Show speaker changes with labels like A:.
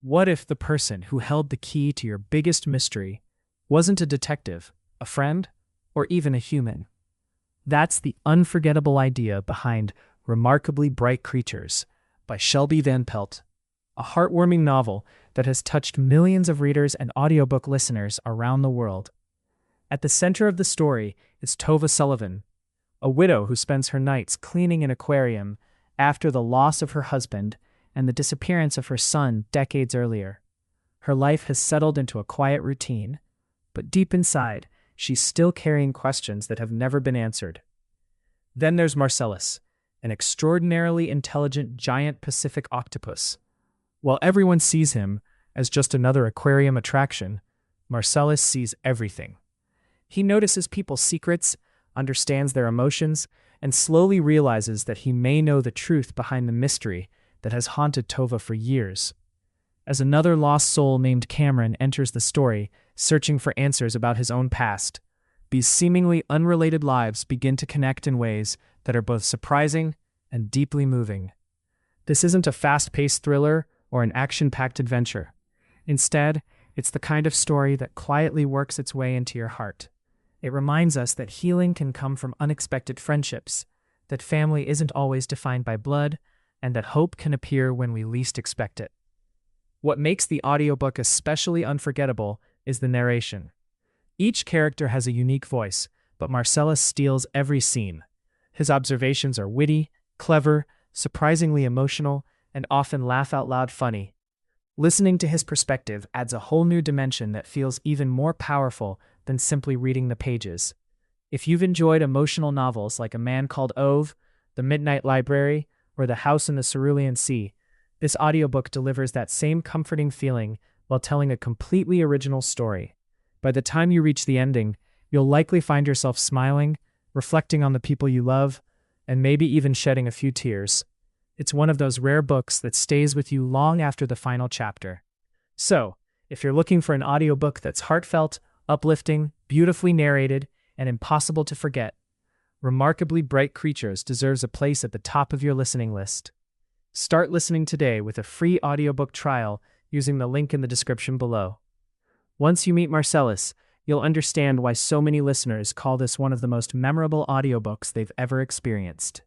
A: What if the person who held the key to your biggest mystery wasn't a detective, a friend, or even a human? That's the unforgettable idea behind Remarkably Bright Creatures by Shelby Van Pelt, a heartwarming novel that has touched millions of readers and audiobook listeners around the world. At the center of the story is Tova Sullivan, a widow who spends her nights cleaning an aquarium after the loss of her husband and the disappearance of her son decades earlier. Her life has settled into a quiet routine, but deep inside, she's still carrying questions that have never been answered. Then there's Marcellus, an extraordinarily intelligent giant Pacific octopus. While everyone sees him as just another aquarium attraction, Marcellus sees everything. He notices people's secrets, understands their emotions, and slowly realizes that he may know the truth behind the mystery that has haunted Tova for years. As another lost soul named Cameron enters the story, searching for answers about his own past, these seemingly unrelated lives begin to connect in ways that are both surprising and deeply moving. This isn't a fast-paced thriller or an action-packed adventure. Instead, it's the kind of story that quietly works its way into your heart. It reminds us that healing can come from unexpected friendships, that family isn't always defined by blood, and that hope can appear when we least expect it. What makes the audiobook especially unforgettable is the narration. Each character has a unique voice, but Marcellus steals every scene. His observations are witty, clever, surprisingly emotional, and often laugh-out-loud funny. Listening to his perspective adds a whole new dimension that feels even more powerful than simply reading the pages. If you've enjoyed emotional novels like A Man Called Ove, The Midnight Library, or The House in the Cerulean Sea, this audiobook delivers that same comforting feeling while telling a completely original story. By the time you reach the ending, you'll likely find yourself smiling, reflecting on the people you love, and maybe even shedding a few tears. It's one of those rare books that stays with you long after the final chapter. So, if you're looking for an audiobook that's heartfelt, uplifting, beautifully narrated, and impossible to forget, Remarkably Bright Creatures deserves a place at the top of your listening list. Start listening today with a free audiobook trial using the link in the description below. Once you meet Marcellus, you'll understand why so many listeners call this one of the most memorable audiobooks they've ever experienced.